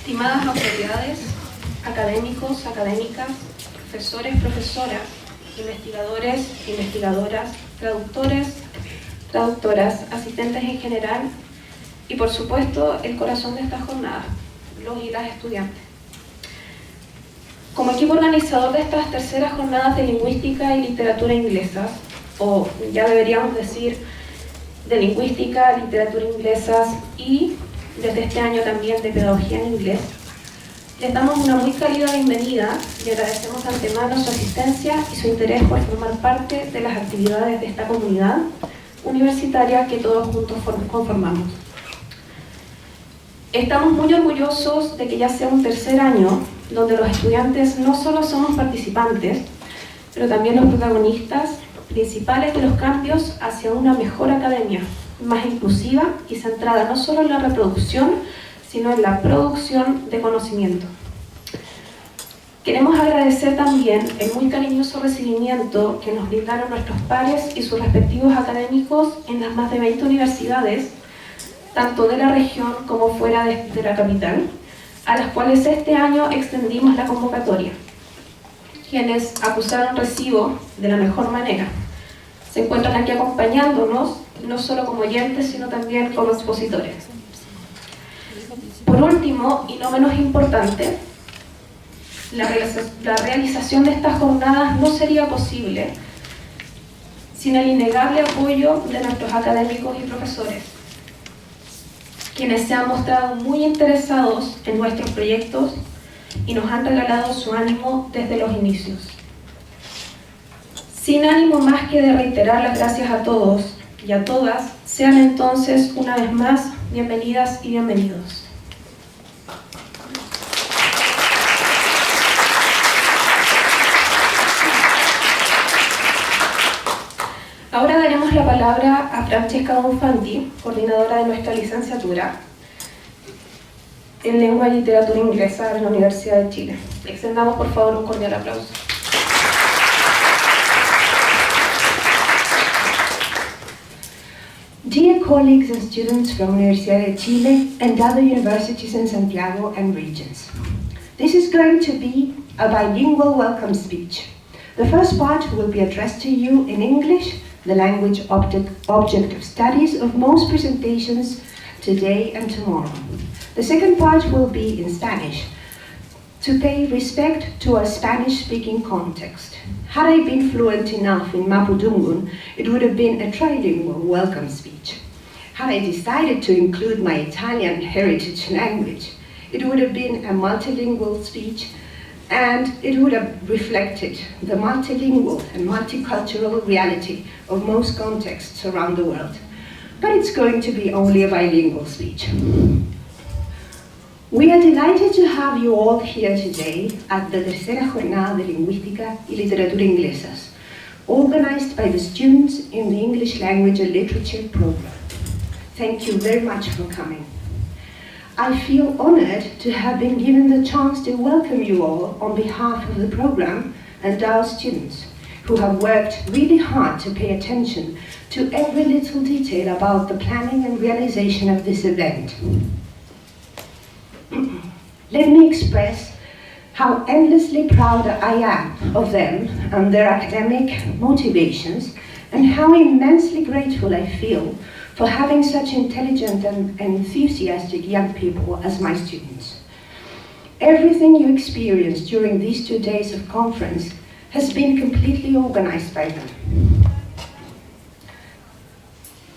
Estimadas autoridades, académicos, académicas, profesores, profesoras, investigadores, investigadoras, traductores, traductoras, asistentes en general y, por supuesto, el corazón de esta jornada, los y las estudiantes. Como equipo organizador de estas terceras jornadas de lingüística y literatura inglesas, o ya deberíamos decir de lingüística, literatura inglesas y desde este año también de pedagogía en inglés, les damos una muy cálida bienvenida y agradecemos de antemano su asistencia y su interés por formar parte de las actividades de esta comunidad universitaria que todos juntos conformamos. Estamos muy orgullosos de que ya sea un tercer año donde los estudiantes no solo somos participantes, pero también los protagonistas principales de los cambios hacia una mejor academia, más inclusiva y centrada no solo en la reproducción, sino en la producción de conocimiento. Queremos agradecer también el muy cariñoso recibimiento que nos brindaron nuestros pares y sus respectivos académicos en las más de 20 universidades, tanto de la región como fuera de la capital, a las cuales este año extendimos la convocatoria, quienes acusaron recibo de la mejor manera. Se encuentran aquí acompañándonos, no solo como oyentes, sino también como expositores. Por último, y no menos importante, la realización de estas jornadas no sería posible sin el innegable apoyo de nuestros académicos y profesores, quienes se han mostrado muy interesados en nuestros proyectos y nos han regalado su ánimo desde los inicios. Sin ánimo más que de reiterar las gracias a todos y a todas, sean entonces una vez más bienvenidas y bienvenidos. Ahora daremos la palabra a Francesca Bonfanti, coordinadora de nuestra licenciatura en Lengua y Literatura Inglesa de la Universidad de Chile. Le extendamos por favor un cordial aplauso. Dear colleagues and students from Universidad de Chile and other universities in Santiago and regions, this is going to be a bilingual welcome speech. The first part will be addressed to you in English, the language object of studies of most presentations today and tomorrow. The second part will be in Spanish, to pay respect to our Spanish-speaking context. Had I been fluent enough in Mapudungun, it would have been a trilingual welcome speech. Had I decided to include my Italian heritage language, it would have been a multilingual speech, and it would have reflected the multilingual and multicultural reality of most contexts around the world. But it's going to be only a bilingual speech. We are delighted to have you all here today at the Tercera Jornada de Lingüística y Literatura Inglesas, organized by the students in the English Language and Literature program. Thank you very much for coming. I feel honored to have been given the chance to welcome you all on behalf of the program and our students, who have worked really hard to pay attention to every little detail about the planning and realization of this event. Let me express how endlessly proud I am of them and their academic motivations, and how immensely grateful I feel for having such intelligent and enthusiastic young people as my students. Everything you experienced during these 2 days of conference has been completely organized by them.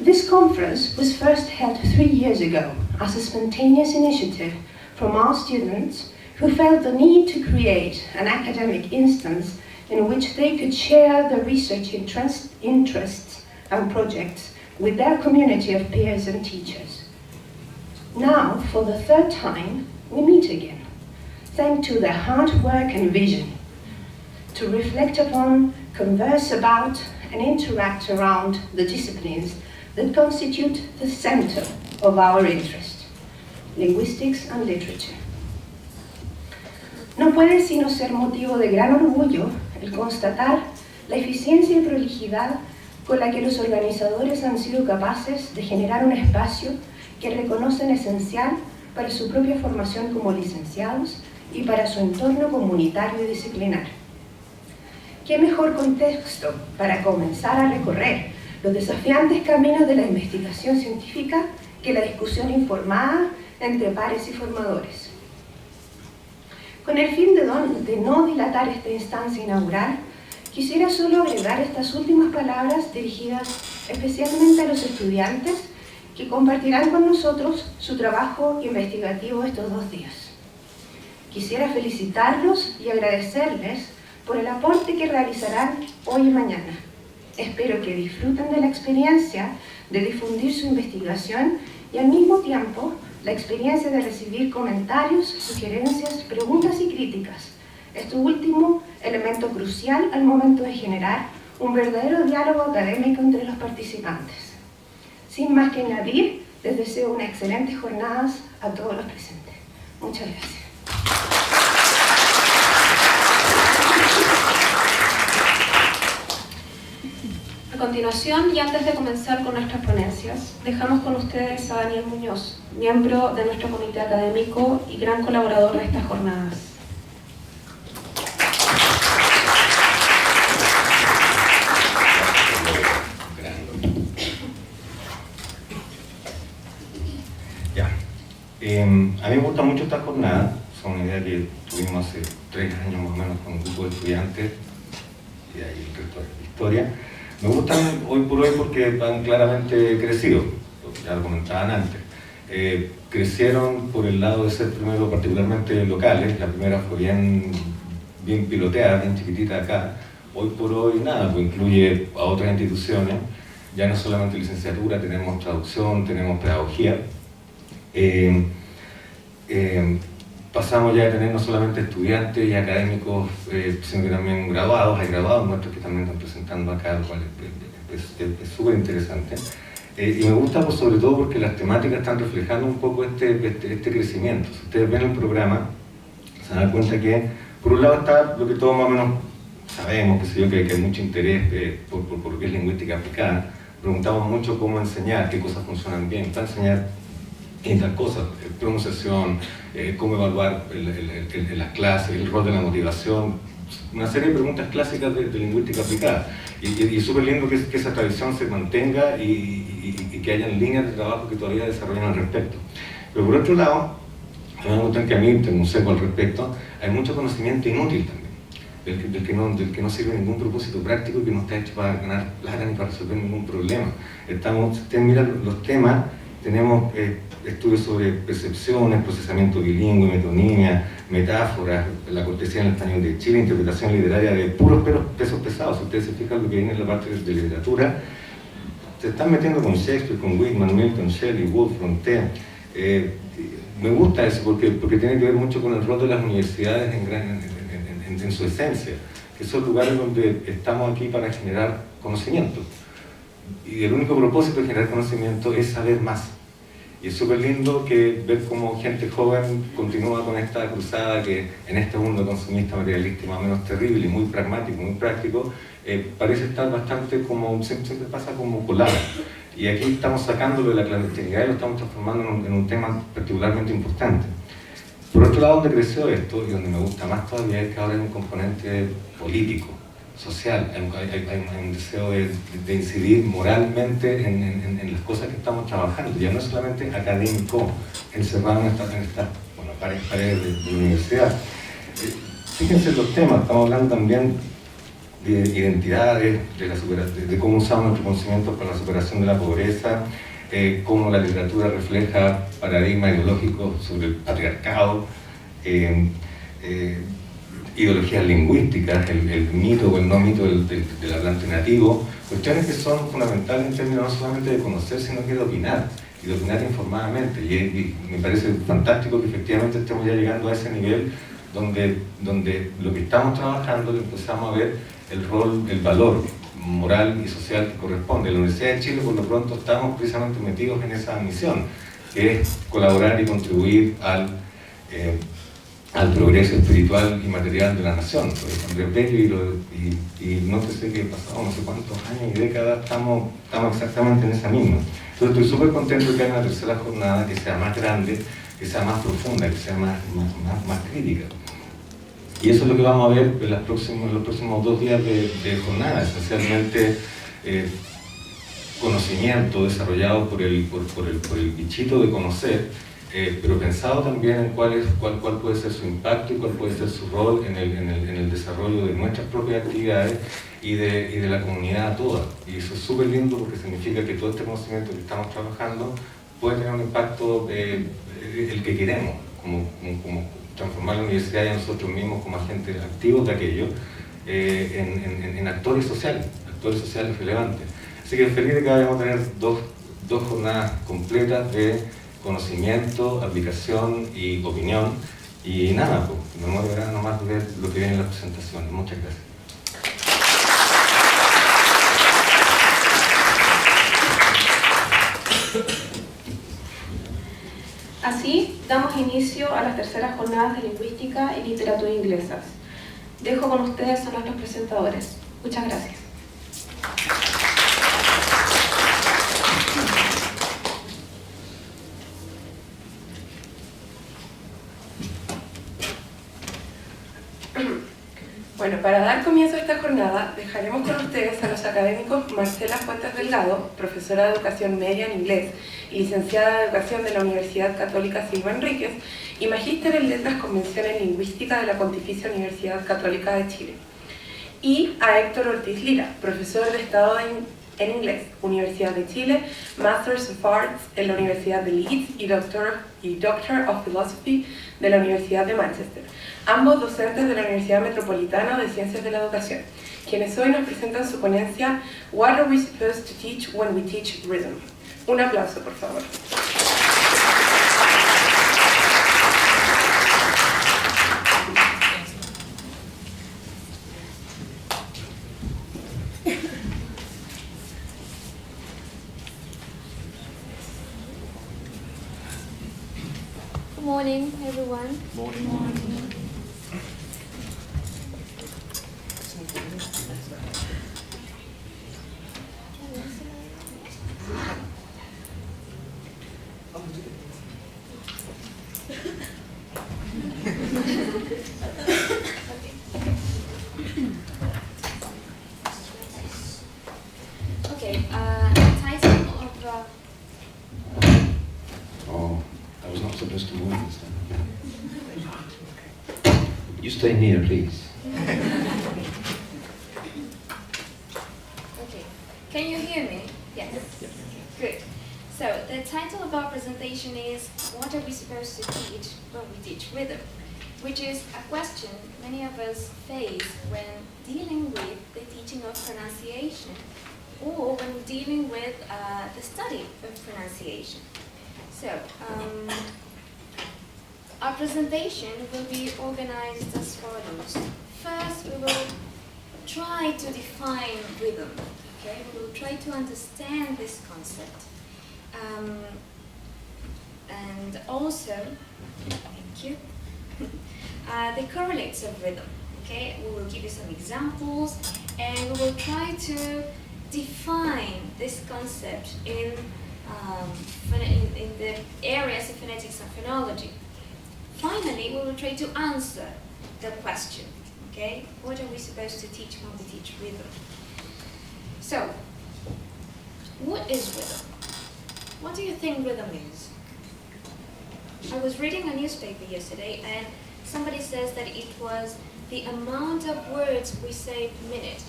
This conference was first held 3 years ago as a spontaneous initiative from our students who felt the need to create an academic instance in which they could share their research interests and projects with their community of peers and teachers. Now, for the 3rd time, we meet again, thanks to their hard work and vision, to reflect upon, converse about, and interact around the disciplines that constitute the center of our interest. Linguistics and Literature. No puede sino ser motivo de gran orgullo el constatar la eficiencia y prolijidad con la que los organizadores han sido capaces de generar un espacio que reconocen esencial para su propia formación como licenciados y para su entorno comunitario y disciplinar. ¿Qué mejor contexto para comenzar a recorrer los desafiantes caminos de la investigación científica que la discusión informada entre pares y formadores? Con el fin de no dilatar esta instancia inaugural, quisiera solo agregar estas últimas palabras dirigidas especialmente a los estudiantes que compartirán con nosotros su trabajo investigativo estos 2 días. Quisiera felicitarlos y agradecerles por el aporte que realizarán hoy y mañana. Espero que disfruten de la experiencia de difundir su investigación y al mismo tiempo la experiencia de recibir comentarios, sugerencias, preguntas y críticas. Este último elemento crucial al momento de generar un verdadero diálogo académico entre los participantes. Sin más que añadir, les deseo unas excelentes jornadas a todos los presentes. Muchas gracias. A continuación, y antes de comenzar con nuestras ponencias, dejamos con ustedes a Daniel Muñoz, miembro de nuestro comité académico y gran colaborador de estas jornadas. A mí me gusta mucho esta jornada, es una idea que tuvimos hace 3 años más o menos con un grupo de estudiantes y de ahí el resto de la historia. Me gustan hoy por hoy porque han claramente crecido, ya lo comentaban antes. Crecieron por el lado de ser primero particularmente locales, la primera fue bien piloteada, bien chiquitita acá. Hoy por hoy nada, pues incluye a otras instituciones, ya no solamente licenciatura, tenemos traducción, tenemos pedagogía. Pasamos ya a tener no solamente estudiantes y académicos, sino que también graduados, hay graduados nuestros que también están presentando acá, lo cual es súper interesante. Y me gusta pues, sobre todo porque las temáticas están reflejando un poco este crecimiento. Si ustedes ven el programa, se dan cuenta que por un lado está lo que todos más o menos sabemos, que hay mucho interés por lo que es lingüística aplicada. Preguntamos mucho cómo enseñar, qué cosas funcionan bien, para enseñar estas cosas, pronunciación, cómo evaluar las clases, el rol de la motivación, una serie de preguntas clásicas de lingüística aplicada. Y es súper lindo que esa tradición se mantenga y que hayan líneas de trabajo que todavía desarrollan al respecto. Pero por otro lado, me gusta que a mí, tengo un seco al respecto, hay mucho conocimiento inútil también, del que no sirve ningún propósito práctico, que no está hecho para ganar plata ni para resolver ningún problema. Si ustedes miran los temas, tenemos estudios sobre percepciones, procesamiento bilingüe, metonimia, metáforas, la cortesía en el español de Chile, interpretación literaria de puros pesos pesados. Si ustedes se fijan lo que viene en la parte de literatura, se están metiendo con Shakespeare, con Whitman, Milton, Shelley, Woolf, Fronte. Me gusta eso porque tiene que ver mucho con el rol de las universidades en su esencia, que son lugares donde estamos aquí para generar conocimiento. Y el único propósito de generar conocimiento es saber más. Y es súper lindo ver cómo gente joven continúa con esta cruzada que en este mundo consumista, materialista, más o menos terrible y muy pragmático, muy práctico, parece estar bastante como, siempre pasa como colada. Y aquí estamos sacándolo de la clandestinidad y lo estamos transformando en un tema particularmente importante. Por otro lado, donde creció esto, y donde me gusta más todavía, es que ahora hay un componente político, social, hay un deseo de incidir moralmente en las cosas que estamos trabajando, ya no es solamente académico, encerrado en estas paredes de la universidad. Fíjense los temas, estamos hablando también de identidades, de cómo usamos nuestro conocimiento para la superación de la pobreza, cómo la literatura refleja paradigmas ideológicos sobre el patriarcado, ideologías lingüísticas, el mito o el no mito del hablante nativo, cuestiones que son fundamentales en términos no solamente de conocer, sino que de opinar, y de opinar informadamente. Y me parece fantástico que efectivamente estemos ya llegando a ese nivel donde lo que estamos trabajando lo empezamos a ver el rol, el valor moral y social que corresponde. En la Universidad de Chile, por lo pronto, estamos precisamente metidos en esa misión, que es colaborar y contribuir al progreso espiritual y material de la nación. Andrés Bello y nótese que pasado no sé cuántos años y décadas estamos exactamente en esa misma. Entonces estoy súper contento de que haya una tercera jornada que sea más grande, que sea más profunda, que sea más crítica. Y eso es lo que vamos a ver en los próximos 2 días de jornada, esencialmente conocimiento desarrollado por el bichito de conocer, pero pensado también en cuál puede ser su impacto y cuál puede ser su rol en el desarrollo de nuestras propias actividades y de la comunidad toda. Y eso es súper lindo porque significa que todo este conocimiento que estamos trabajando puede tener un impacto el que queremos, como transformar la universidad y a nosotros mismos como agentes activos de aquello en actores sociales relevantes. Así que feliz de que vayamos a tener dos jornadas completas de conocimiento, aplicación y opinión. Y nada, pues, me morirá nomás de ver lo que viene en las presentaciones. Muchas gracias. Así, damos inicio a las terceras jornadas de lingüística y literatura inglesas. Dejo con ustedes a nuestros presentadores. Muchas gracias. Bueno, para dar comienzo a esta jornada, dejaremos con ustedes a los académicos Marcela Fuentes Delgado, profesora de Educación Media en Inglés y licenciada en Educación de la Universidad Católica Silva Enríquez, y magíster en Letras con mención en Lingüística de la Pontificia Universidad Católica de Chile. Y a Héctor Ortíz Lira, profesor de Estado en Inglés, Universidad de Chile, Masters of Arts en la Universidad de Leeds y Doctor of Philosophy de la Universidad de Manchester, ambos docentes de la Universidad Metropolitana de Ciencias de la Educación, quienes hoy nos presentan su ponencia What are we supposed to teach when we teach rhythm? Un aplauso, por favor. Good morning, everyone. Morning. Okay, title of Oh, I was not supposed to move this time. You stay near, please. Okay, can you hear me? Yes. Good. So the title of our presentation is What are we supposed to teach when we teach rhythm? Which is a question many of us face when dealing with the teaching of pronunciation or when dealing with the study of pronunciation. So, our presentation will be organized as follows. First, we will try to define rhythm. Okay, we will try to understand this concept, and also, thank you, the correlates of rhythm. Okay, we will give you some examples, and we will try to define this concept in the areas of phonetics and phonology. Finally, we will try to answer the question, okay? What are we supposed to teach when we teach rhythm? So, what is rhythm? What do you think rhythm is? I was reading a newspaper yesterday and somebody says that it was the amount of words we say per minute,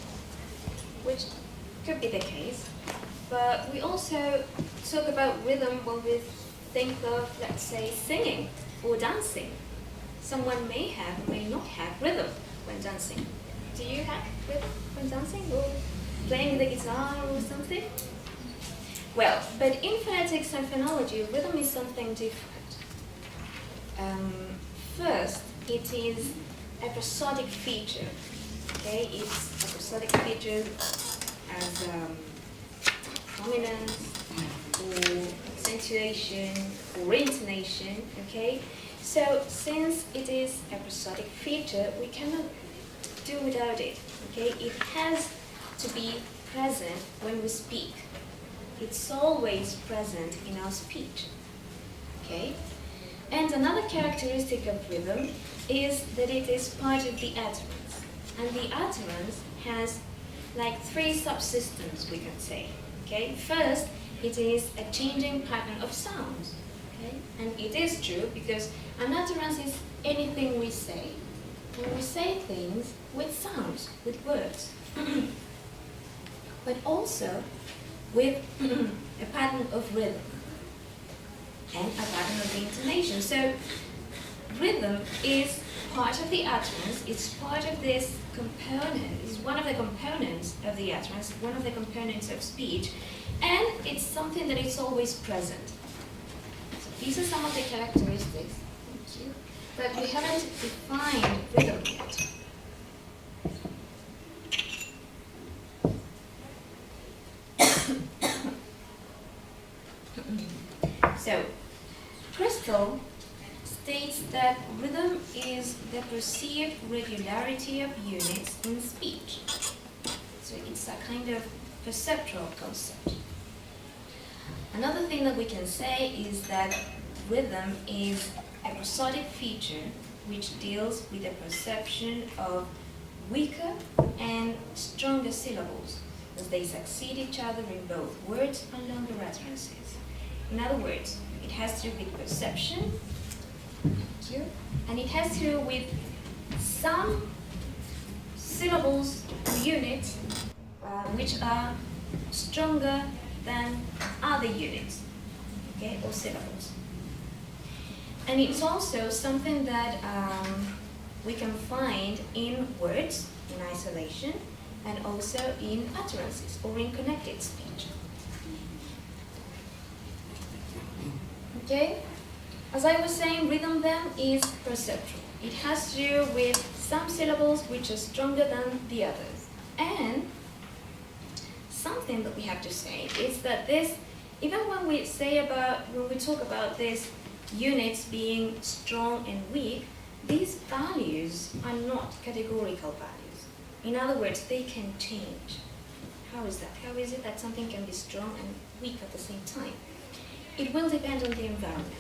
which could be the case. But we also talk about rhythm when we think of, let's say, singing or dancing. Someone may have, may not have rhythm when dancing. Do you have rhythm when dancing or playing the guitar or something? Well, but in phonetics and phonology, rhythm is something different. First, it is a prosodic feature. Okay, it's a prosodic feature as prominence, or accentuation, or intonation, okay? So, since it is a prosodic feature, we cannot do without it, okay? It has to be present when we speak. It's always present in our speech, okay? And another characteristic of rhythm is that it is part of the utterance. And the utterance has like three subsystems, we can say. Okay? First, it is a changing pattern of sounds. Okay? And it is true because an utterance is anything we say. When we say things with sounds, with words. But also with a pattern of rhythm and a pattern of intonation. So rhythm is part of the utterance, it's part of this component, it's one of the components of the utterance, one of the components of speech, and it's something that is always present. So these are some of the characteristics, thank you, but we haven't defined rhythm yet. So, Crystal states that rhythm is the perceived regularity of units in speech. So it's a kind of perceptual concept. Another thing that we can say is that rhythm is a prosodic feature which deals with the perception of weaker and stronger syllables as they succeed each other in both words and longer utterances. In other words, it has to do with perception, and it has to do with some syllables or units which are stronger than other units, okay, or syllables. And it's also something that we can find in words in isolation and also in utterances or in connected speech. Okay? As I was saying, rhythm then is perceptual. It has to do with some syllables which are stronger than the others. And something that we have to say is that this, even when we talk about these units being strong and weak, these values are not categorical values. In other words, they can change. How is that? How is it that something can be strong and weak at the same time? It will depend on the environment.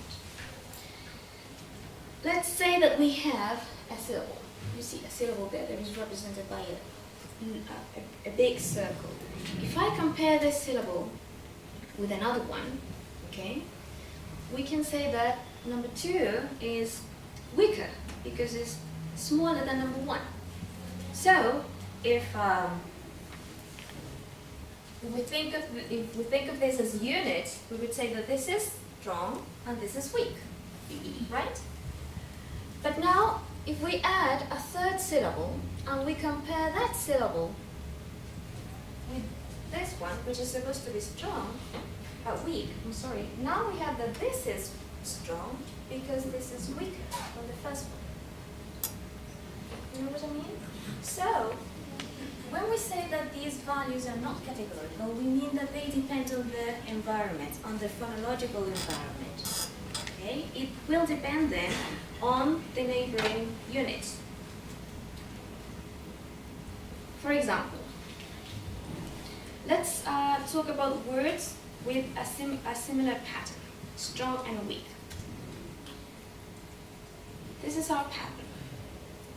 Let's say that we have a syllable. You see a syllable there that is represented by a big circle. If I compare this syllable with another one, okay, we can say that number 2 is weaker because it's smaller than number 1. So if we think of this as units, we would say that this is strong and this is weak, right? But now, if we add a third syllable and we compare that syllable with this one, which is supposed to be strong, weak, I'm sorry, now we have that this is strong because this is weaker than the first one. You know what I mean? So, when we say that these values are not categorical, we mean that they depend on the environment, on the phonological environment. Okay? It will depend then on the neighboring units. For example, let's talk about words with a similar pattern, strong and weak. This is our pattern.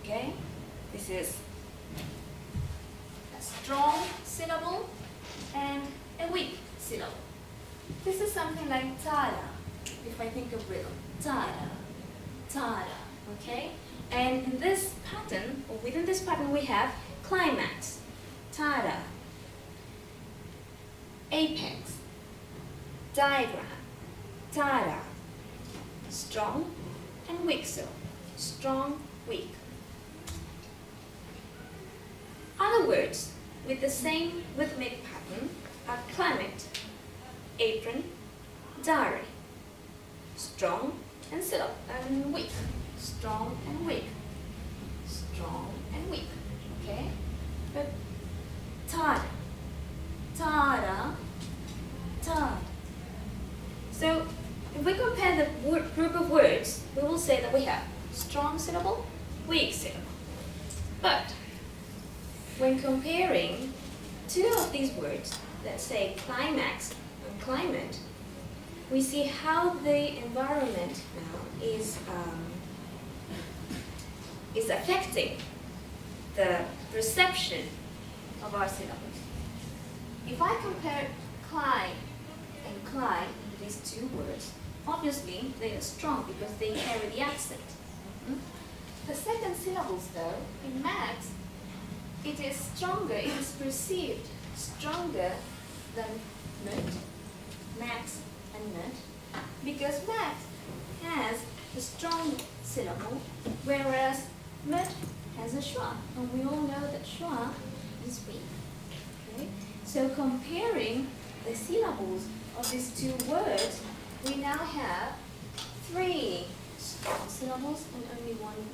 Okay? This is a strong syllable and a weak syllable. This is something like tada, if I think of rhythm. Tada, tada, okay? And in this pattern, or within this pattern, we have climax, tada, apex, diagram, tada, strong and weak syllable, strong, weak. Other words with the same rhythmic pattern are climate, apron, diary, strong and syllable and weak, strong and weak, strong and weak. Okay, but tada, tada, tada. So if we compare the group of words, we will say that we have strong syllable, weak syllable. But when comparing 2 of these words, let's say climax and climate, we see how the environment now is affecting the perception of our syllables. If I compare Klein and Klein, these two words, obviously they are strong because they carry the accent. The second syllables, though, in Max, it is stronger, it is perceived stronger than Mut, Max and Mut, because Max has a strong syllable, whereas Mut has a schwa, and we all know that schwa is weak. Okay? So comparing the syllables of these two words, we now have 3 strong syllables and only 1 weak.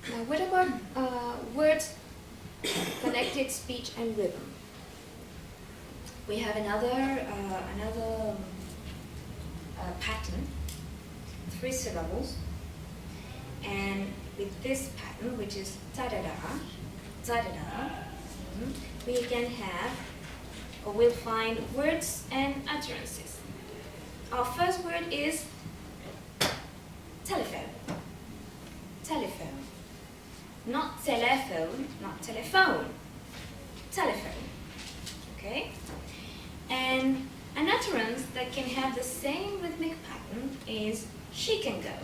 Now, what about words, connected speech and rhythm? We have another pattern, 3 syllables, and with this pattern, which is ta-da-da, ta-da-da, we can have, or we'll find words and utterances. Our first word is telephone. Telephone. Not telephone, not telephone. Telephone. Okay? And an utterance that can have the same rhythmic pattern is she can go.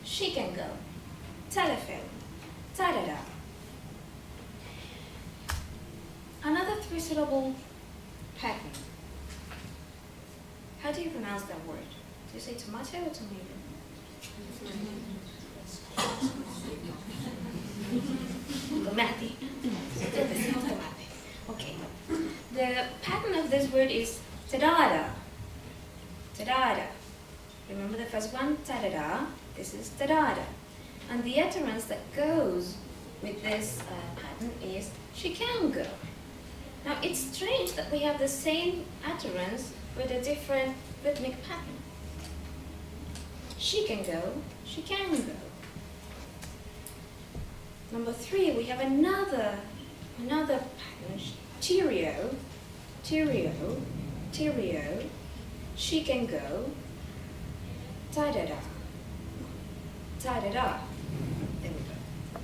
She can go. Telephone. Ta-da-da. Another 3-syllable pattern. How do you pronounce that word? Do you say tomato or tomato? Tomate. Okay. The pattern of this word is ta-da-da. Ta-da-da. Remember the first one? Ta-da-da. This is ta-da-da. And the utterance that goes with this pattern is she can go. Now it's strange that we have the same utterance with a different rhythmic pattern. She can go, she can go. Number 3, we have another pattern, cheerio, cheerio, cheerio, she can go, ta-da-da, ta-da-da. There we go.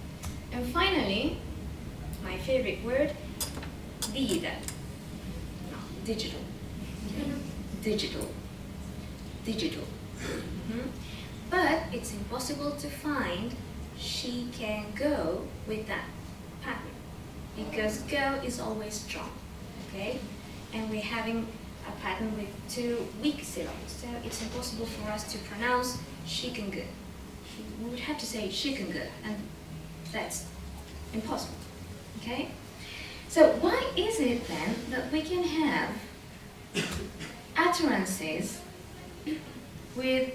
And finally, my favorite word, vida. No, digital. Digital. Digital. But it's impossible to find she can go with that pattern because go is always strong, okay? And we're having a pattern with 2 weak syllables, so it's impossible for us to pronounce she can go. We would have to say she can go, and that's impossible, okay? So why is it then that we can have utterances with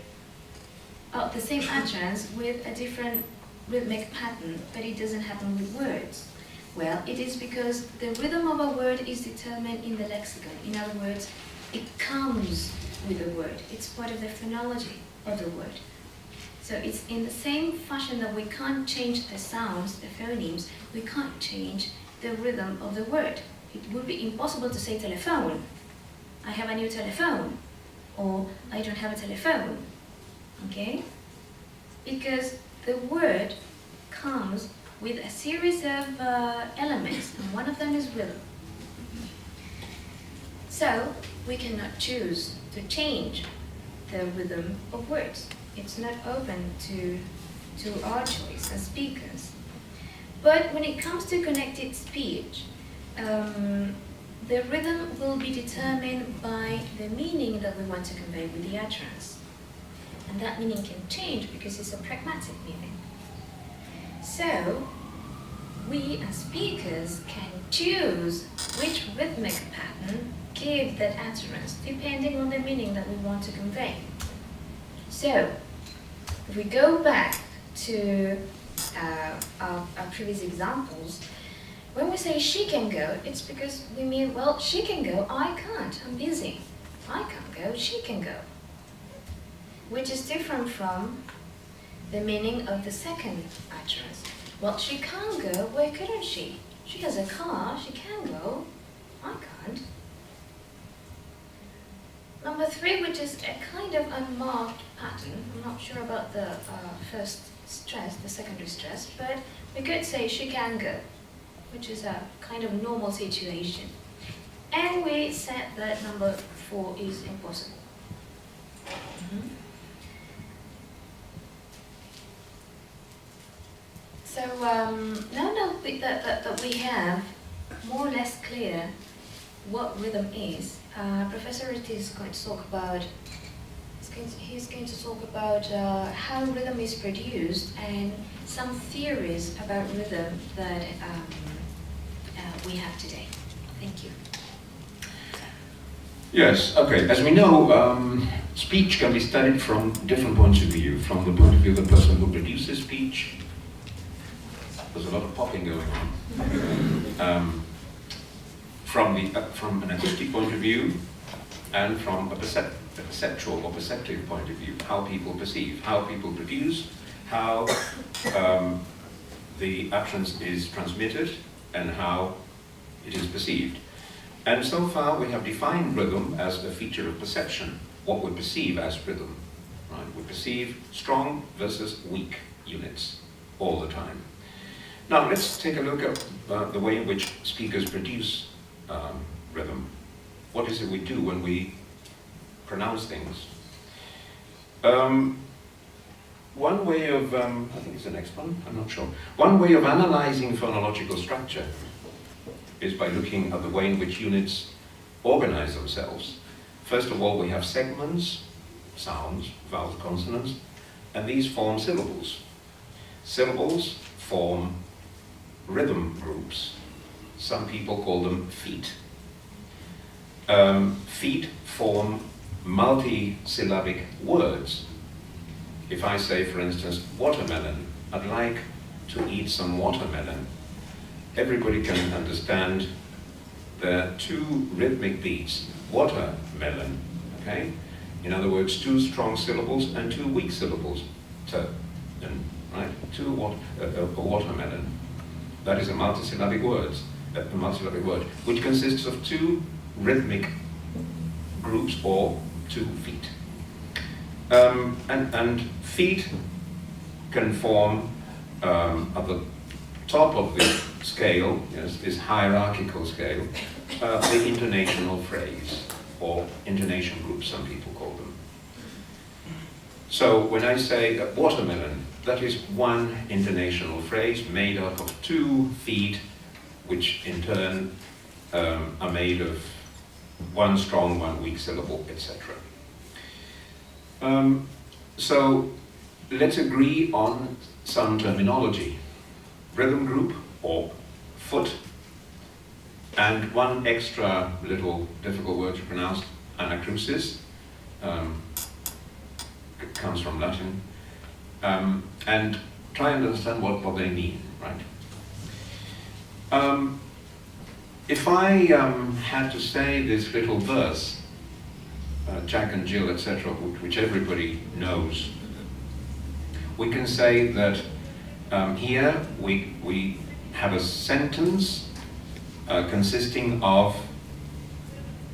the same utterance with a different rhythmic pattern, but it doesn't happen with words? Well, it is because the rhythm of a word is determined in the lexicon. In other words, it comes with the word. It's part of the phonology of the word. So it's in the same fashion that we can't change the sounds, the phonemes, we can't change the rhythm of the word. It would be impossible to say telephone. I have a new telephone, or I don't have a telephone, okay? Because the word comes with a series of elements, and one of them is rhythm. So we cannot choose to change the rhythm of words. It's not open to our choice as speakers. But when it comes to connected speech, the rhythm will be determined by the meaning that we want to convey with the utterance. And that meaning can change because it's a pragmatic meaning. So, we as speakers can choose which rhythmic pattern give that utterance, depending on the meaning that we want to convey. So, if we go back to our previous examples, when we say she can go, it's because we mean, well, she can go, I can't, I'm busy. I can't go, she can go. Which is different from the meaning of the second utterance. Well, she can't go. Where couldn't she? She has a car. She can go. I can't. Number 3, which is a kind of unmarked pattern. I'm not sure about the first stress, the secondary stress, but we could say she can go, which is a kind of normal situation. And we said that number 4 is impossible. So now that we have more or less clear what rhythm is, Professor Ortíz is going to talk about. He's going to talk about how rhythm is produced and some theories about rhythm that we have today. Thank you. Yes, okay. As we know, speech can be studied from different points of view. From the point of view of the person who produces speech, there's a lot of popping going on. From an acoustic point of view, and from a perceptual or perceptive point of view, how people perceive, how people produce, how the utterance is transmitted, and how it is perceived. And so far we have defined rhythm as a feature of perception, what we perceive as rhythm. Right? We perceive strong versus weak units all the time. Now let's take a look at the way in which speakers produce rhythm. What is it we do when we pronounce things? One way of, I think it's the next one, I'm not sure. One way of analyzing phonological structure is by looking at the way in which units organize themselves. First of all, we have segments, sounds, vowels, consonants, and these form syllables. Syllables form rhythm groups. Some people call them feet. Feet form multi-syllabic words. If I say, for instance, watermelon, I'd like to eat some watermelon. Everybody can understand the 2 rhythmic beats, watermelon, okay? In other words, 2 strong syllables and 2 weak syllables, right? A watermelon. That is a multisyllabic word, which consists of 2 rhythmic groups or 2 feet. And feet can form at the top of the scale, yes, this hierarchical scale, the intonational phrase, or intonation group, some people call them. So when I say watermelon, that is one intonational phrase made up of 2 feet, which in turn are made of 1 strong, 1 weak syllable, etc. So let's agree on some terminology. Rhythm group, or foot, and one extra little difficult word to pronounce, anacrusis, comes from Latin, and try and understand what they mean, right? If I had to say this little verse, Jack and Jill, etc., which everybody knows, we can say that here we have a sentence consisting of,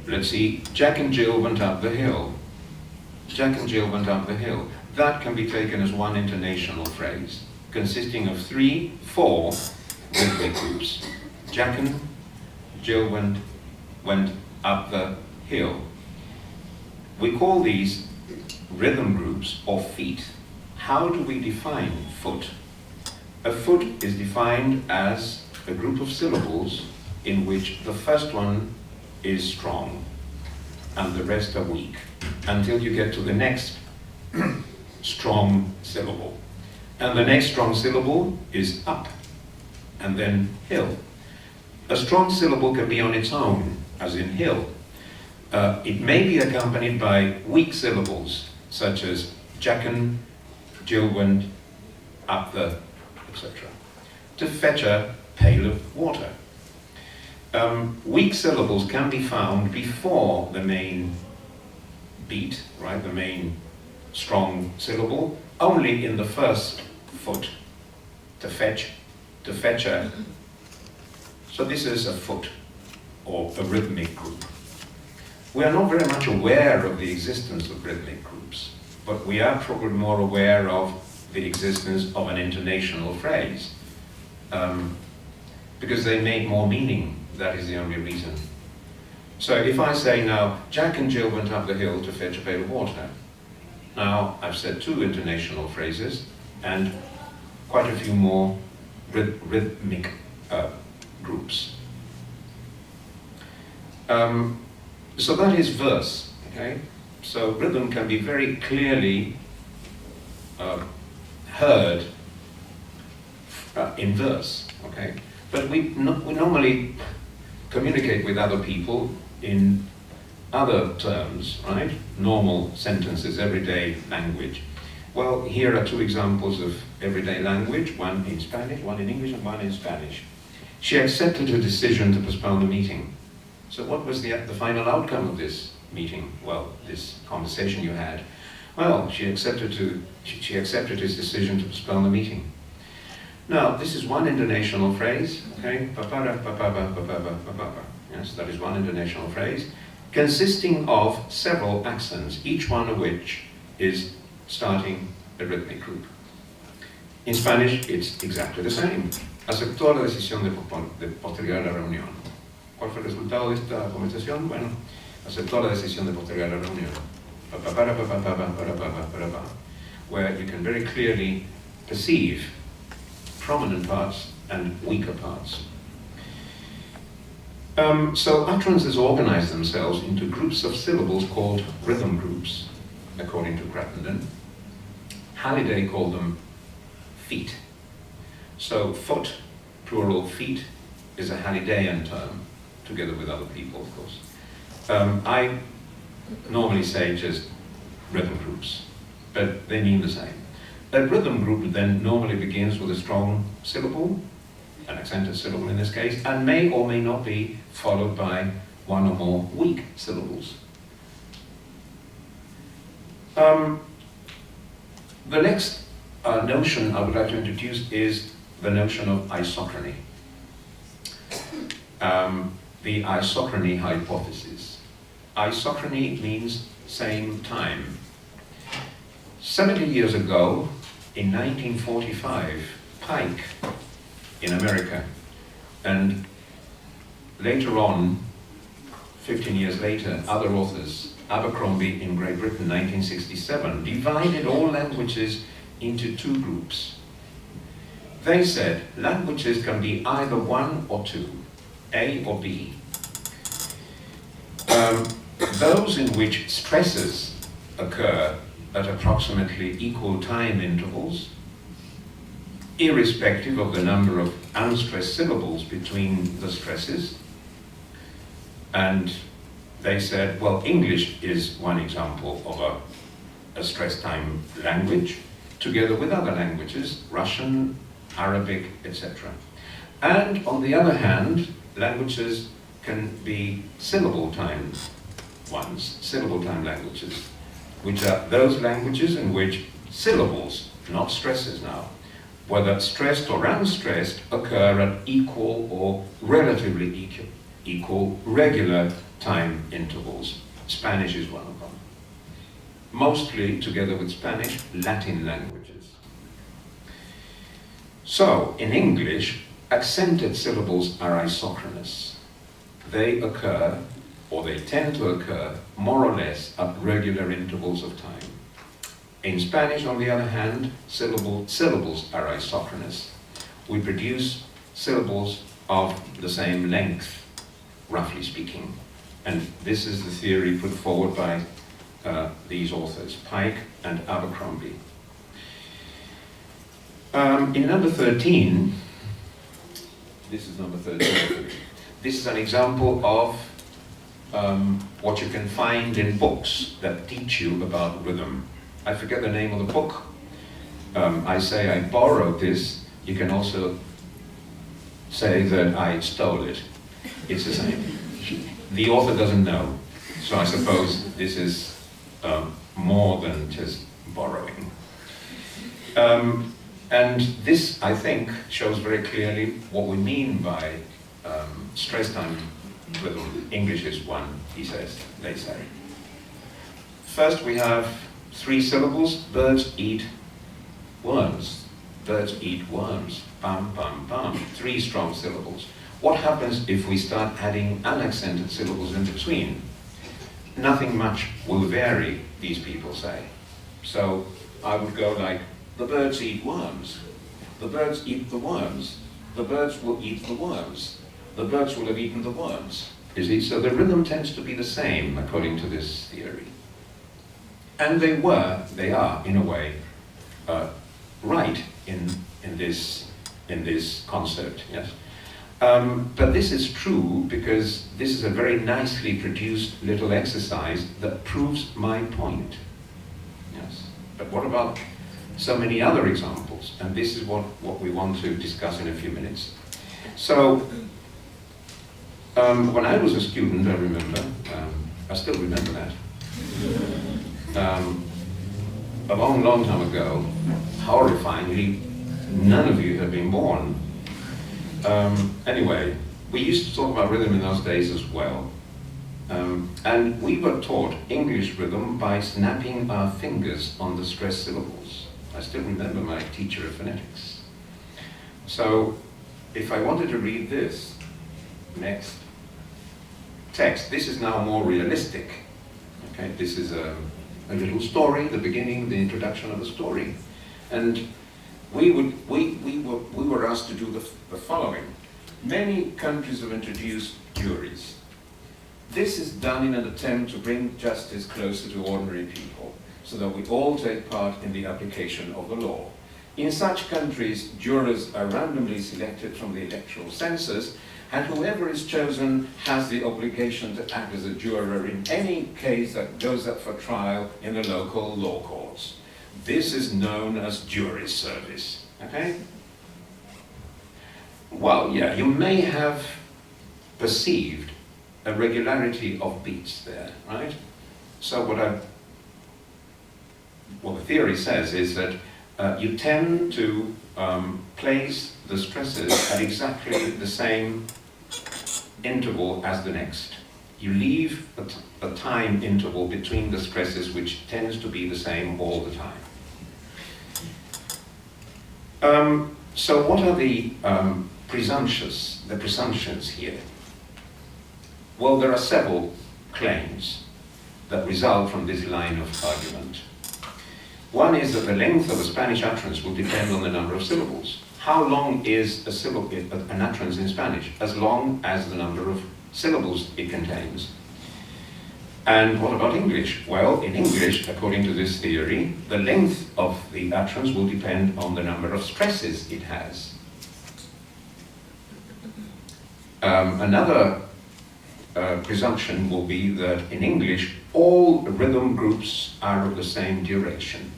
let's see, Jack and Jill went up the hill. Jack and Jill went up the hill. That can be taken as one intonational phrase, consisting of 3, 4 rhythmic groups. Jack and Jill went up the hill. We call these rhythm groups or feet. How do we define foot? A foot is defined as a group of syllables in which the first one is strong and the rest are weak, until you get to the next strong syllable. And the next strong syllable is up, and then hill. A strong syllable can be on its own, as in hill. It may be accompanied by weak syllables, such as Jacken, Jill went up the, etc., to fetch a pail of water. Weak syllables can be found before the main beat, right, the main strong syllable, only in the first foot, to fetch to fetch a. So this is a foot, or a rhythmic group. We are not very much aware of the existence of rhythmic groups, but we are probably more aware of the existence of an intonational phrase, because they make more meaning. That is the only reason. So if I say now, Jack and Jill went up the hill to fetch a pail of water. Now I've said 2 intonational phrases and quite a few more rhythmic groups. So that is verse, okay? So rhythm can be very clearly heard in verse, okay? But we normally communicate with other people in other terms, right? Normal sentences, everyday language. Well, here are 2 examples of everyday language, one in Spanish, one in English, and one in Spanish. She accepted her decision to postpone the meeting. So what was the final outcome of this meeting? Well, this conversation you had. Well, she accepted his decision to postpone the meeting. Now, this is one intonational phrase, okay? Yes, that is one intonational phrase, consisting of several accents, each one of which is starting a rhythmic group. In Spanish, it's exactly the same. Aceptó la decisión de postergar la reunión. ¿Cuál fue el resultado de esta conversación? Bueno, aceptó la decisión de postergar la reunión. Where you can very clearly perceive prominent parts and weaker parts. So utterances organize themselves into groups of syllables called rhythm groups, according to Crattenden. Halliday called them feet. So foot, plural feet, is a Hallidayan term, together with other people, of course. I normally say just rhythm groups, but they mean the same. A rhythm group then normally begins with a strong syllable, an accented syllable in this case, and may or may not be followed by one or more weak syllables. The next notion I would like to introduce is the notion of isochrony. The isochrony hypothesis. Isochrony means same time. 70 years ago, in 1945, Pike in America, and later on, 15 years later, other authors, Abercrombie in Great Britain, 1967, divided all languages into 2 groups. They said languages can be either 1 or 2, A or B. Those in which stresses occur at approximately equal time intervals, irrespective of the number of unstressed syllables between the stresses. And they said, well, English is one example of a stress time language, together with other languages, Russian, Arabic, etc. And on the other hand, languages can be syllable time ones, syllable time languages, which are those languages in which syllables, not stresses now, whether stressed or unstressed, occur at equal or relatively equal regular time intervals. Spanish is one of them. Mostly, together with Spanish, Latin languages. So, in English, accented syllables are isochronous. They occur, or they tend to occur, more or less at regular intervals of time. In Spanish, on the other hand, syllables are isochronous. We produce syllables of the same length, roughly speaking. And this is the theory put forward by these authors, Pike and Abercrombie. In number 13, this is number 13, this is an example of what you can find in books that teach you about rhythm. I forget the name of the book. I say I borrowed this. You can also say that I stole it. It's the same. The author doesn't know, so I suppose this is more than just borrowing. And this, I think, shows very clearly what we mean by stress time rhythm. English is one, he says, they say. First we have 3 syllables. Birds eat worms. Birds eat worms. Bum, bum, bum. 3 strong syllables. What happens if we start adding unaccented syllables in between? Nothing much will vary, these people say. So I would go like, the birds eat worms. The birds eat the worms. The birds will eat the worms. The birds will have eaten the worms. You see, so the rhythm tends to be the same according to this theory. And they are, in a way, right in this concept, yes. But this is true because this is a very nicely produced little exercise that proves my point. Yes. But what about so many other examples? And this is what we want to discuss in a few minutes. So, when I was a student, I remember, I still remember that, a long, long time ago, horrifyingly, none of you had been born. Anyway, we used to talk about rhythm in those days as well. And we were taught English rhythm by snapping our fingers on the stressed syllables. I still remember my teacher of phonetics. So, if I wanted to read this, next text, this is now more realistic. Okay, this is a little story, the beginning, the introduction of the story. And we were asked to do the following. Many countries have introduced juries. This is done in an attempt to bring justice closer to ordinary people, so that we all take part in the application of the law. In such countries, jurors are randomly selected from the electoral census, and whoever is chosen has the obligation to act as a juror in any case that goes up for trial in the local law courts. This is known as jury service, okay? Well, yeah, you may have perceived a regularity of beats there, right? So what the theory says is that you tend to place the stresses at exactly the same interval as the next. You leave a time interval between the stresses which tends to be the same all the time. So what are the presumptions here? Well, there are several claims that result from this line of argument. One is that the length of a Spanish utterance will depend on the number of syllables. How long is a syllable, an utterance in Spanish? As long as the number of syllables it contains. And what about English? Well, in English, according to this theory, the length of the utterance will depend on the number of stresses it has. Another presumption will be that in English, all rhythm groups are of the same duration,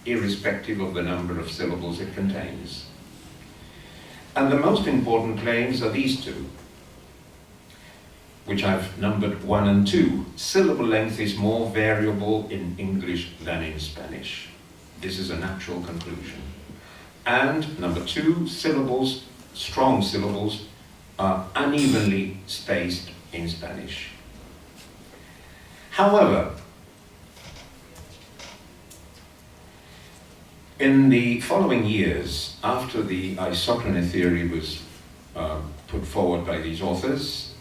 irrespective of the number of syllables it contains. And the most important claims are these two, which I've numbered 1 and 2. Syllable length is more variable in English than in Spanish. This is a natural conclusion. And number 2, syllables, strong syllables, are unevenly spaced in Spanish. However, in the following years, after the isochrony theory was put forward by these authors,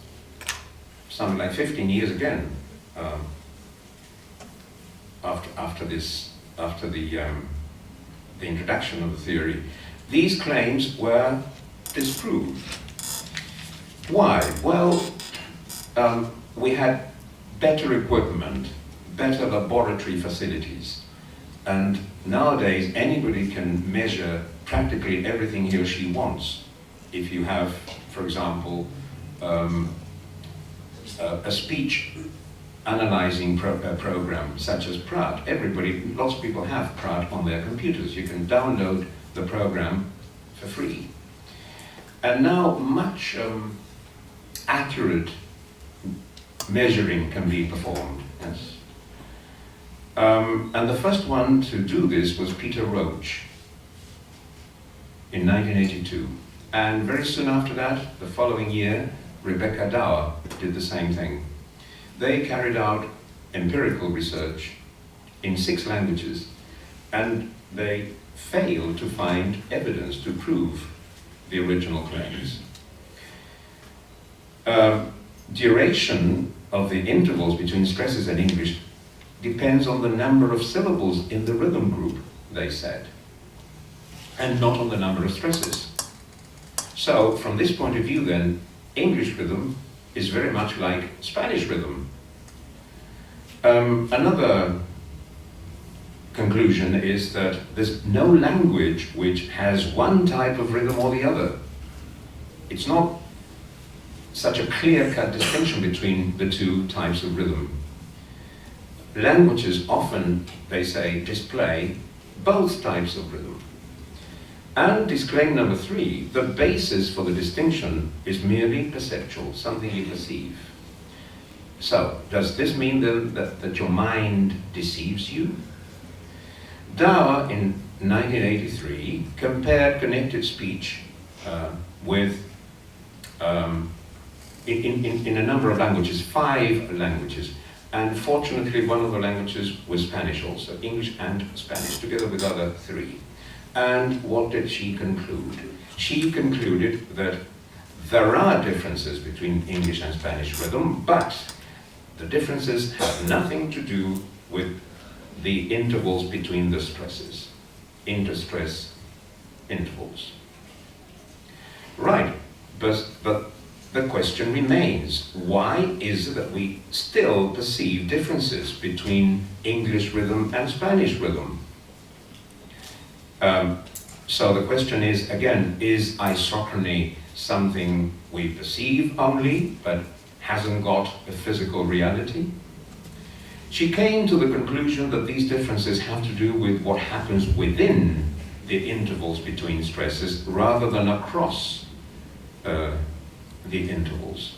something like 15 years again, after the introduction of the theory, these claims were disproved. Why? Well, we had better equipment, better laboratory facilities, and nowadays anybody can measure practically everything he or she wants. If you have, for example, a speech analyzing program such as Pratt. Lots of people have Pratt on their computers. You can download the program for free. And now much accurate measuring can be performed. Yes. And the first one to do this was Peter Roach. in 1982. And very soon after that, the following year, Rebecca Dauer did the same thing. They carried out empirical research in 6 languages, and they failed to find evidence to prove the original claims. Duration of the intervals between stresses in English depends on the number of syllables in the rhythm group, they said, and not on the number of stresses. So, from this point of view then, English rhythm is very much like Spanish rhythm. Another conclusion is that there's no language which has one type of rhythm or the other. It's not such a clear-cut distinction between the 2 types of rhythm. Languages often, they say, display both types of rhythm. And disclaimer number 3, the basis for the distinction is merely perceptual, something you perceive. So, does this mean that your mind deceives you? Dauer in 1983 compared connected speech with in a number of languages, 5 languages, and fortunately one of the languages was Spanish also, English and Spanish, together with other 3. And what did she conclude? She concluded that there are differences between English and Spanish rhythm, but the differences have nothing to do with the intervals between the stresses, interstress intervals. Right, but the question remains, why is it that we still perceive differences between English rhythm and Spanish rhythm? So the question is, again, is isochrony something we perceive only, but hasn't got a physical reality? She came to the conclusion that these differences have to do with what happens within the intervals between stresses rather than across the intervals.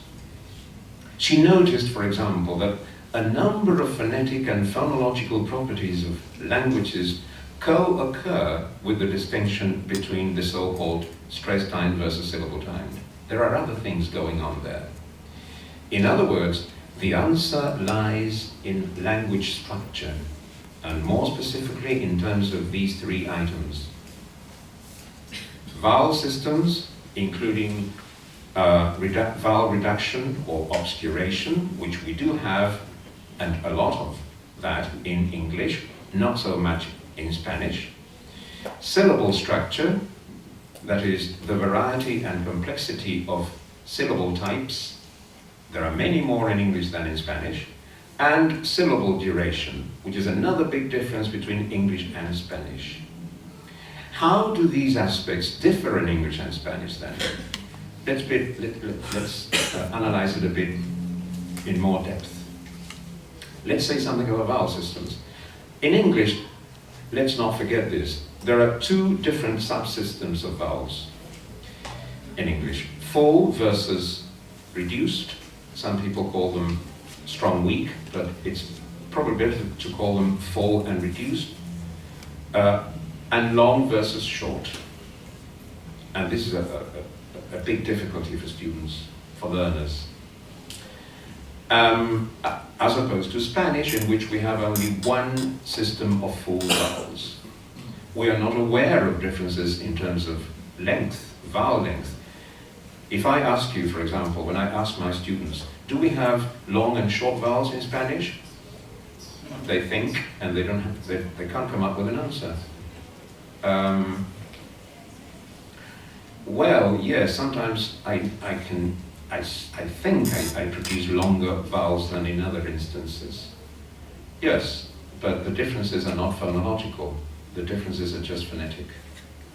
She noticed, for example, that a number of phonetic and phonological properties of languages co-occur with the distinction between the so-called stress time versus syllable time. There are other things going on there. In other words, the answer lies in language structure, and more specifically in terms of these 3 items. Vowel systems, including vowel reduction or obscuration, which we do have, and a lot of that in English, not so much in Spanish. Syllable structure, that is the variety and complexity of syllable types. There are many more in English than in Spanish. And syllable duration, which is another big difference between English and Spanish. How do these aspects differ in English and Spanish then? Let's analyze it a bit in more depth. Let's say something about vowel systems. In English, let's not forget this. There are 2 different subsystems of vowels in English. Full versus reduced. Some people call them strong weak, but it's probably better to call them full and reduced. And long versus short. And this is a big difficulty for students, for learners. As opposed to Spanish, in which we have only 1 system of full vowels. We are not aware of differences in terms of length, vowel length. If I ask you, for example, when I ask my students, do we have long and short vowels in Spanish? They think, and they can't come up with an answer. Well, yes, sometimes I think I produce longer vowels than in other instances. Yes, but the differences are not phonological. The differences are just phonetic,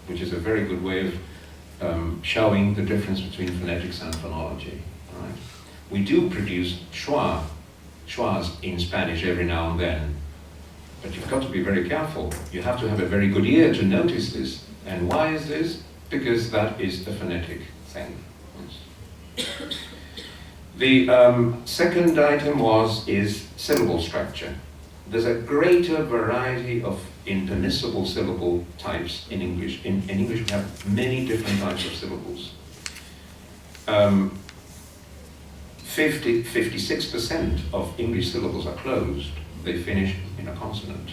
which is a very good way of showing the difference between phonetics and phonology. Right? We do produce schwas in Spanish every now and then, but you've got to be very careful. You have to have a very good ear to notice this. And why is this? Because that is the phonetic thing. The second item is syllable structure. there's a greater variety of impermissible syllable types in English. In English we have many different types of syllables. 56% of English syllables are closed. They finish in a consonant.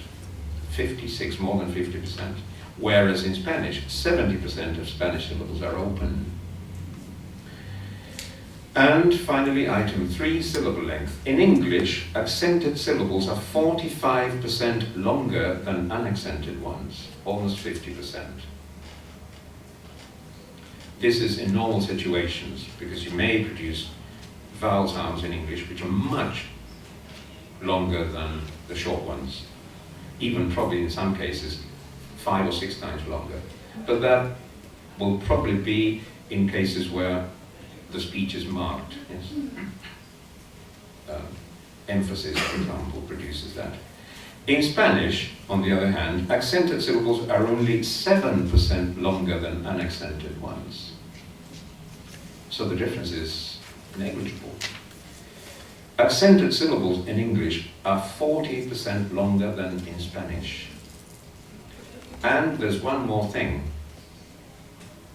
56, more than 50%. Whereas in Spanish, 70% of Spanish syllables are open. And finally, item 3, syllable length. In English, accented syllables are 45% longer than unaccented ones, almost 50%. This is in normal situations, because you may produce vowel sounds in English which are much longer than the short ones, even probably in some cases 5 or 6 times longer. But that will probably be in cases where the speech is marked. Yes? Emphasis, for example, produces that. In Spanish, on the other hand, accented syllables are only 7% longer than unaccented ones. So the difference is negligible. Accented syllables in English are 40% longer than in Spanish. And there's one more thing.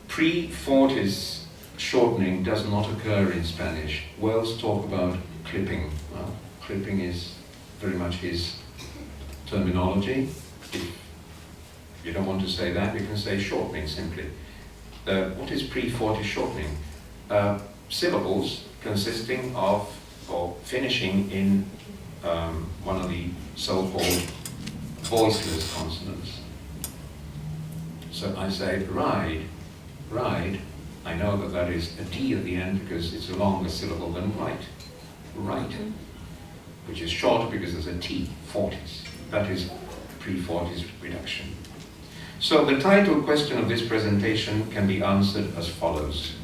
Pre-40s shortening does not occur in Spanish. Wells talk about clipping. Well, clipping is very much his terminology. If you don't want to say that, you can say shortening simply. What is pre-40 shortening? Syllables consisting of or finishing in one of the so-called voiceless consonants. So I say ride, ride. I know that that is a D at the end because it's a longer syllable than right, right, which is shorter because there's a T, 40s. That is pre-40s reduction. So the title question of this presentation can be answered as follows.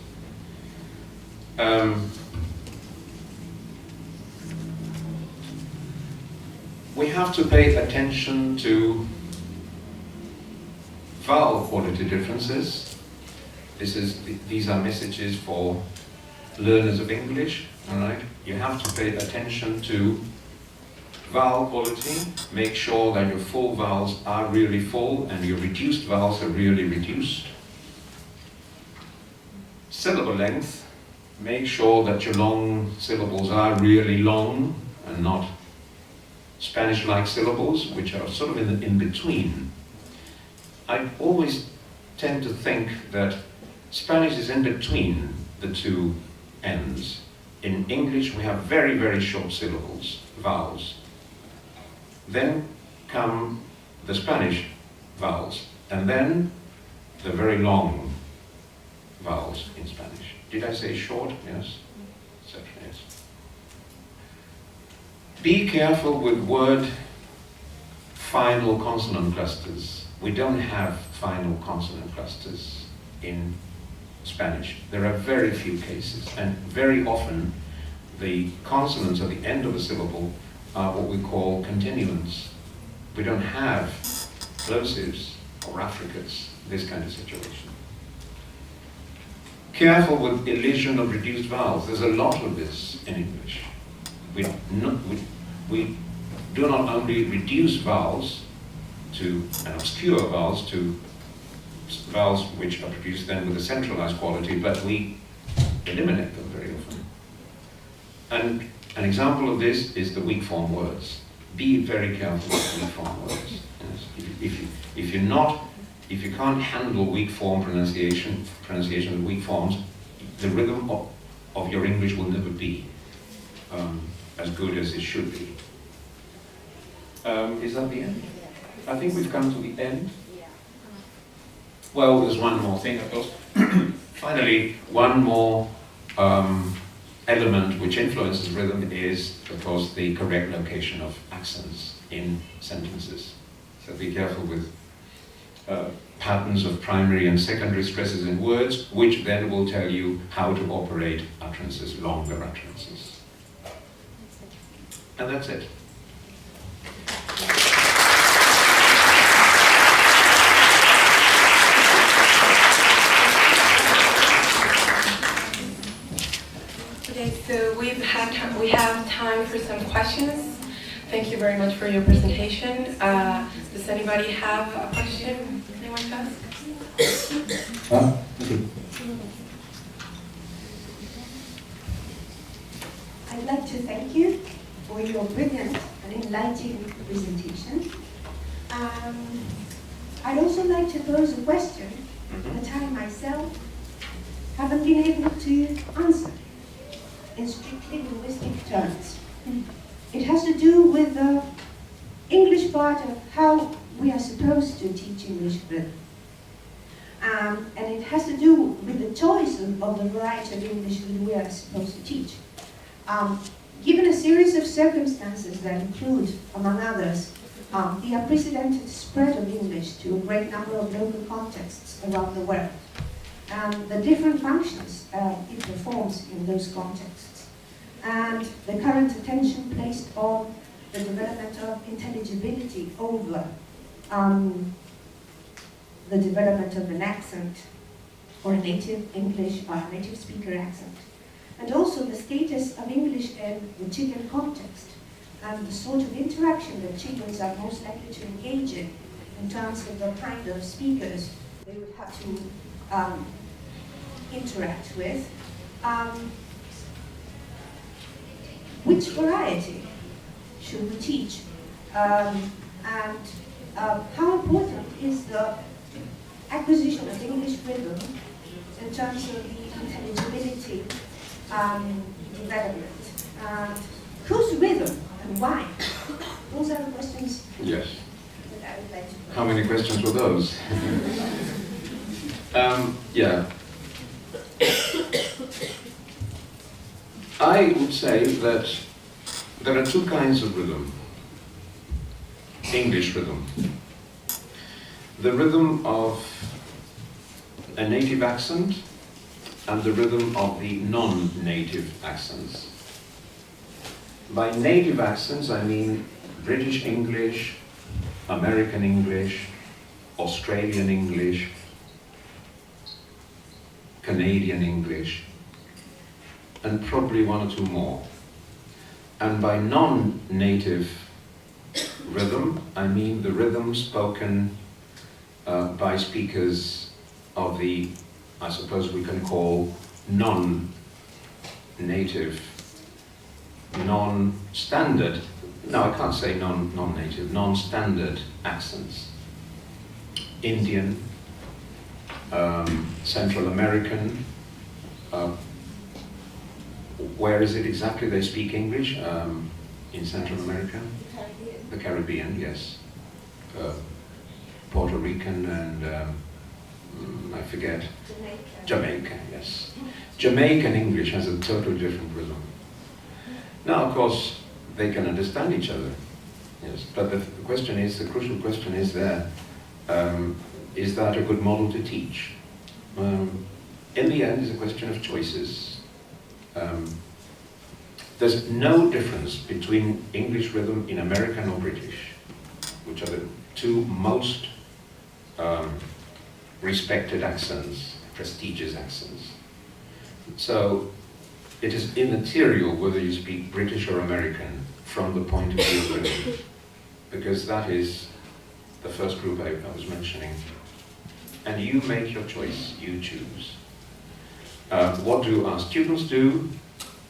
We have to pay attention to vowel quality differences. These are messages for learners of English, all right? You have to pay attention to vowel quality. Make sure that your full vowels are really full and your reduced vowels are really reduced. Syllable length. Make sure that your long syllables are really long and not Spanish-like syllables, which are sort of in between. I always tend to think that Spanish is in between the two ends. In English, we have very, very short syllables, vowels. Then come the Spanish vowels, and then the very long vowels in Spanish. Did I say short? Yes. Yes. Be careful with word final consonant clusters. We don't have final consonant clusters in Spanish. There are very few cases, and very often the consonants at the end of a syllable are what we call continuants. We don't have plosives or affricates, this kind of situation. Careful with elision of reduced vowels. There's a lot of this in English. We do not only reduce vowels to, and obscure vowels to vowels which are produced then with a centralized quality, but we eliminate them very often. And an example of this is the weak form words. Be very careful with weak form words. Yes. If you can't handle weak form pronunciation of weak forms, the rhythm of your English will never be as good as it should be. Is that the end? I think we've come to the end. Well, there's one more thing, of course. Finally, one more element which influences rhythm is, of course, the correct location of accents in sentences. So be careful with patterns of primary and secondary stresses in words, which then will tell you how to operate utterances, longer utterances. And that's it. Okay, so we have time for some questions. Thank you very much for your presentation. Does anybody have a question they want to ask? I'd like to thank you for your brilliant and enlightening presentation. I'd also like to pose a question that I myself haven't been able to answer in strictly linguistic terms. It has to do with the English part of how we are supposed to teach English rhythm. And it has to do with the choice of the variety of English that we are supposed to teach. Given a series of circumstances that include, among others, the unprecedented spread of English to a great number of local contexts around the world, and the different functions it performs in those contexts, and the current attention placed on the development of intelligibility over the development of an accent, or a native English or a native speaker accent, and also the status of English in the Chilean context, and the sort of interaction that Chileans are most likely to engage in terms of the kind of speakers they would have to interact with. Which variety should we teach? And how important is the acquisition of English rhythm in terms of the intelligibility development? Whose rhythm and why? Those are the questions Yes. that I would like to pose. How many questions were those? Yeah. I would say that there are two kinds of rhythm. English rhythm. The rhythm of a native accent and the rhythm of the non-native accents. By native accents, I mean British English, American English, Australian English, Canadian English, and probably one or two more. And by non-native rhythm, I mean the rhythm spoken by speakers of the, I suppose we can call, non-native, non-standard, no, I can't say non-native, non-standard accents. Indian, Central American, where is it exactly they speak English? In Central America? The Caribbean, yes. Puerto Rican and I forget. Jamaica, yes. Jamaican English has a totally different rhythm. Now, of course, they can understand each other, yes. But the question is, the crucial question is there, is that a good model to teach? In the end, it's a question of choices. There's no difference between English rhythm in American or British, which are the two most respected accents, prestigious accents. So it is immaterial whether you speak British or American from the point of view of rhythm, because that is the first group I was mentioning. And you make your choice, you choose. What do our students do?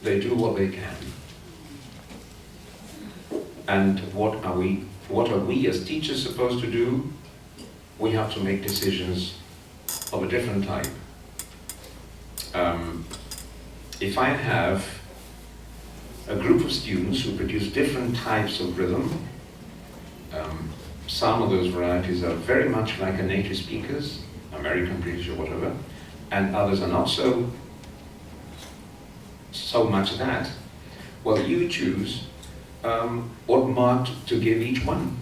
They do what they can. And what are we as teachers supposed to do? We have to make decisions of a different type. If I have a group of students who produce different types of rhythm, some of those varieties are very much like a native speakers, American, British, or whatever, and others are not so much that. Well, you choose what mark to give each one.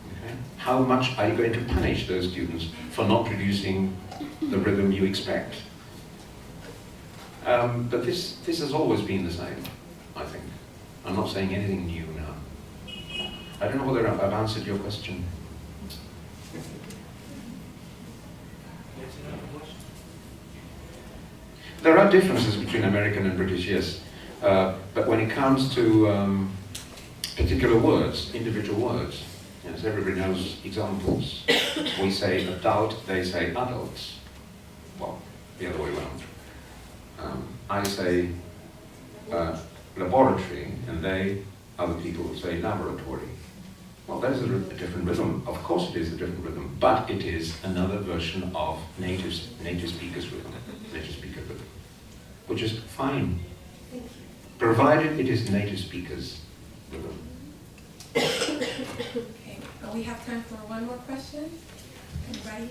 Okay? How much are you going to punish those students for not producing the rhythm you expect? But this has always been the same, I think. I'm not saying anything new now. I don't know whether I've answered your question. There are differences between American and British, yes. But when it comes to particular words, individual words. Yes, everybody knows examples. We say adult, they say adults. Well, the other way around. I say laboratory, and other people say laboratory. Well, there's a different rhythm. Of course it is a different rhythm, but it is another version of native speaker's rhythm, native speaker rhythm, which is fine, provided it is native speaker's rhythm. Okay, we have time for one more question. Anybody?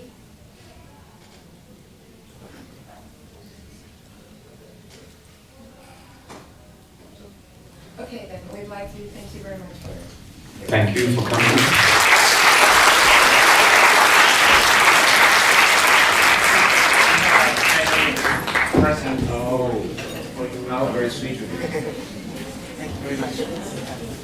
Okay, then we'd like to thank you very much for your Thank you for coming. Present. Oh, very sweet of you. Thank you very much.